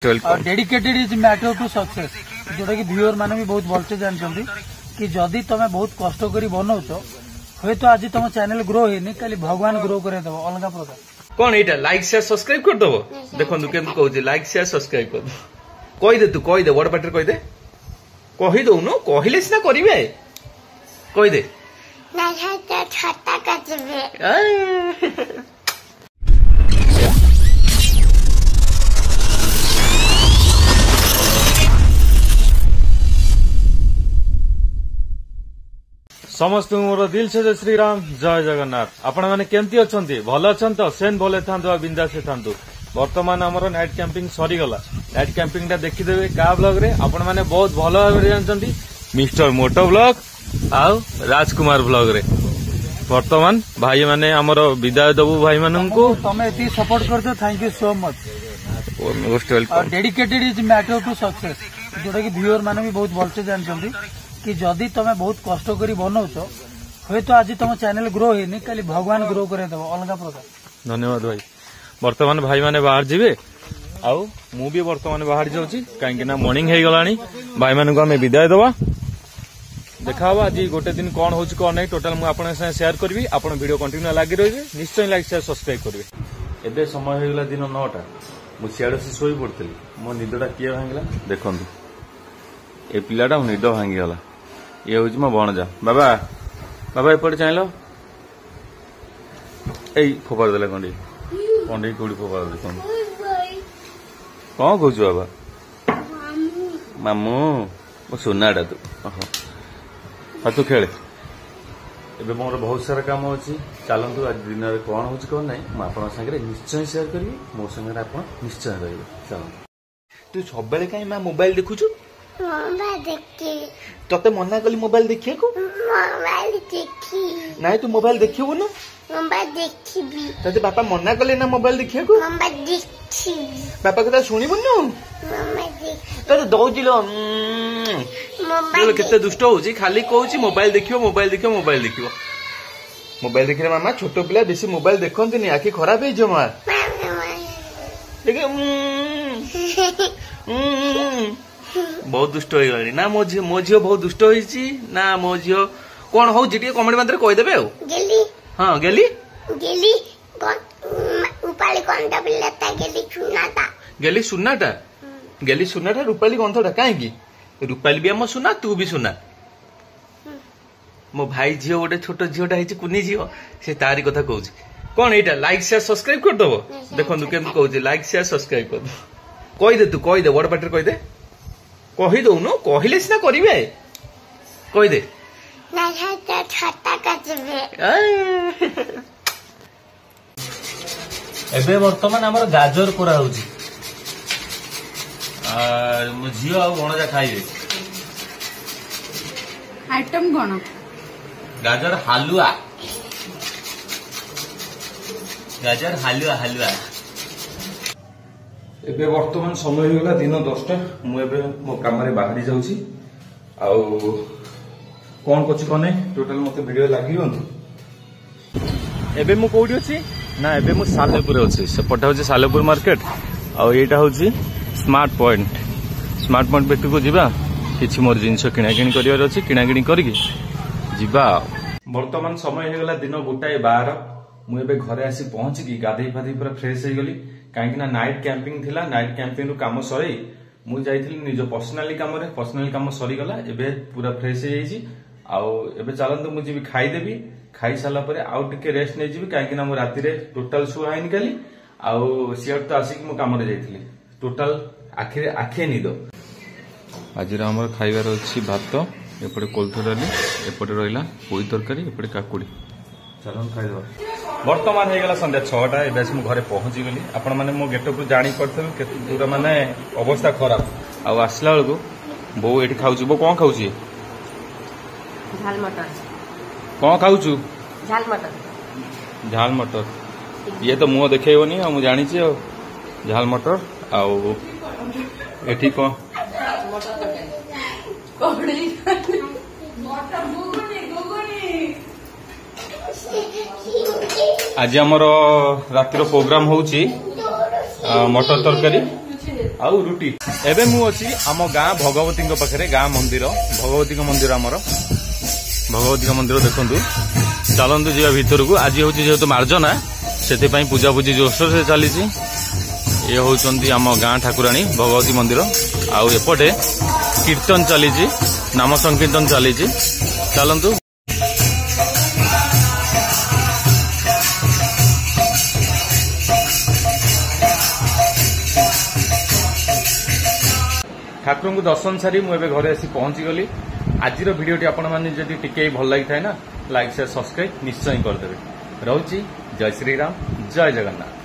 Dedicated is matter to success जोटा कि viewer माने भी बहुत भलसे जानते कि जदि तुम बहुत कष्ट करी बनाऊच हे तो आज तुम चैनल ग्रो होनी कल भगवान ग्रो कर अलग प्रकार कौन ये लाइक शेयर सब्सक्राइब कर दबो देखो केमती कहूँ लाइक शेयर सब्सक्राइब कर दो कहीदे तू कहीदे बड़ पार्टी कहीदे कहीदौनु कहले सीना करेंगे कहीदे समस्त मोर दिल से श्रीराम जय जगन्नाथ आपण मैंने केमती अच्छा भल अच्छा तो सेन भले था बिंदा से था बर्तमान आमर नाइट कैंपिंग सरीगला नाइट कैंपिंग देखीदेवे क्या ब्लॉग रे आपण मैंने बहुत भल भाव जानते मिस्टर मोटो ब्लॉग आउ राजकुमार ब्लॉग रे बर्तमान भाई माने आमर विदाय दबु भाई मान को तमें ये सपोर्ट कर thank you so much most welcome dedicated is matter to success जोटा कि व्यूअर माने भी बहुत भलसे जानते कि जदि तुम बहुत कष्ट करी बनाऊच हे तो आज तुम चैनल ग्रो होनी कल भगवान ग्रो कर अलग प्रकार धन्यवाद भाई बर्तमान भाई माने बाहर जीवे आउ मु भी बर्तमान बाहर जाऊँगी कहीं मॉर्निंग हो गलानी भाई मान को आम विदाय दवा देखा आज गोटे दिन कौन हो कौन नहीं टोटाल मुझे शेयर करी आप वीडियो कंटिन्यू लगी रही निश्चय लाइक शेयर सब्सक्राइब करेंगे एबे समय होगा दिन 9टा मुझे सियाड़े से शोई पड़ी मो निदटा किए भांगला देखु ए पिलाटा निद भांगीगला ये हूँ मो भणजा बाबा बाबा एपटे चाहल यही फोपाड़ देला कंडी कंडी कौड़ी फोपाड़ दे कौन कौन बाबा मामू मो सुनाटा तू हाँ तू खेले एबे मोर बहुत सारा काम अच्छी चलतु आज दिन में कौन हो कौन ना मुझे सागर निश्चय शेयर करी मो सागर आप निश्चय रही चलते तू सब कहीं माँ मोबाइल देखुचु तते मना कली मोबाइल देखिए को ना तू मोबाइल देखियो ना तते बापा मना कले ना मोबाइल देखिए को बापा कथा शुणिबुन तो दौची लो केते दुष्ट होची खाली कहूची मोबाइल देखियो मोबाइल देखियो मोबाइल देखियो मोबाइल देखिले मामा छोट पिला बेसी मोबाइल देखंतनी आखि खराब हे जमा बहुत दुष्ट हो गई ना मो झील बहुत दुष्ट होईची ना मो झील कौन हो कमेंट मात्र कहीदेवे हाँ गेली गेली उपाली कौनटा बिल्लाता गेली सुनाटा गेली सुनाटा गेली सुनाटा रूपाली गंथटा कहीं रूपाली भी आम सुना तू भी सुना मो भाई झील गोटे छोट झीलटा है कुनी झील से तारी कथा कहूँ कौन ये लाइक शेयर सब्सक्राइब कर दबो देखो केमती कहूँ लाइक शेयर सब्सक्राइब कर दो कहीदे तू कहीदे बड़ पार्टी कहीदे कहीदौनु कहले सीना करेंगे कहीदे एबे बर्तमान आमर गाजर कोरा होची मो झील आ भणजा खाइबे आइटम कौन गाजर हालुआ गाजर हालुआ हालुआ एबे वर्तमान समय होगा दिन 10टा मुझे मो कम बाहरी जाऊँगी आउ कौन कौन कौन टोटाल मत वीडियो लगे एबे मु कोठी अछि ना एबे मु सालेपुर अछि सेपटा होछि सालेपुर मार्केट आउ एटा होछि स्मार्ट पॉइंट बेटू को जीवा किछि मोर जिंस किणाकिणी करिवार अछि किणाकिणी करके जीवा वर्तमान समय होगा दिन 12:12 मु एबे घरे आसी पहुंची गाधई फाधई पूरा फ्रेश हो गली कहीं नाइट कैंपिंग थिला नाइट कैंपिंग काम सर मुझे निज पर्सनाली काम सरीगला एबे पूरा फ्रेश हो जाइए आउ चलतु मुझे खाईदेवी खाई सारा पर आउ टे रेस्ट नहीं जी कहीं मो राति टोटाल शुआईनी काली आउ सियाड़ तो आसिक मो कम जाइली टोटाल आखिए निद आज आम खाइबार अच्छी भात एपटे कोल्थ डाली एपटे रहा पोई तरकारी एपटे काकुड़ी चलो खाईदे वर्तमान हो गला संध्या 6टा ए बेस मु घरे पहुंची गली आपण माने मो गेट पर जानी पड़थबे केते पूरा माने अवस्था खराब आ आसला बेलको बो एठी खाउची बो कोन खाउची झाल मटर कोन खाउचू झाल मटर ये तो मुंह देखेबनी आ मु जानी छी झाल मटर आ एठी कोन आज आमर रातिर प्रोग्राम होची मटर तरकारी ଆଉ ରୁଟି। ଏବେ ମୁଁ ଅଛି ଆମ ଗାଁ ଭଗବତୀଙ୍କ ପାଖରେ, ଗାଁ ମନ୍ଦିର ଭଗବତୀଙ୍କ ମନ୍ଦିର ଆମର ଭଗବତୀଙ୍କ ମନ୍ଦିର ଦେଖନ୍ତୁ। ଚାଲନ୍ତୁ ଯିବା ଭିତରକୁ। ଆଜି ହଉଛି ଯେହେତୁ ମାର୍ଜନା ସେଥିପାଇଁ ପୂଜାପୂଜି ଜୋରସୋରରେ ଚାଲିଛି। ଇଏ ହଉଛନ୍ତି ଆମ ଗାଁ ଠାକୁରାଣୀ ଭଗବତୀ ମନ୍ଦିର। ଆଉ ଏପଟେ କୀର୍ତ୍ତନ ଚାଲିଛି, ନାମ ସଂକୀର୍ତ୍ତନ ଚାଲିଛି। ଚାଲନ୍ତୁ। ଠାକୁରଙ୍କୁ ଦର୍ଶନ ସାରି ମୁଁ ଏବେ ଘରେ ଆସି ପହଞ୍ଚିଗଲି। ଆଜିର ଭିଡିଓଟି ଆପଣମାନେ ଯଦି ଟିକେ ଭଲ ଲାଗିଥାଏ ନା, ଲାଇକ୍ ସେୟାର ସବସ୍କ୍ରାଇବ ନିଶ୍ଚୟ କରିଦେବେ। ରହୁଛି। ଜୟ ଶ୍ରୀରାମ, ଜୟ ଜଗନ୍ନାଥ।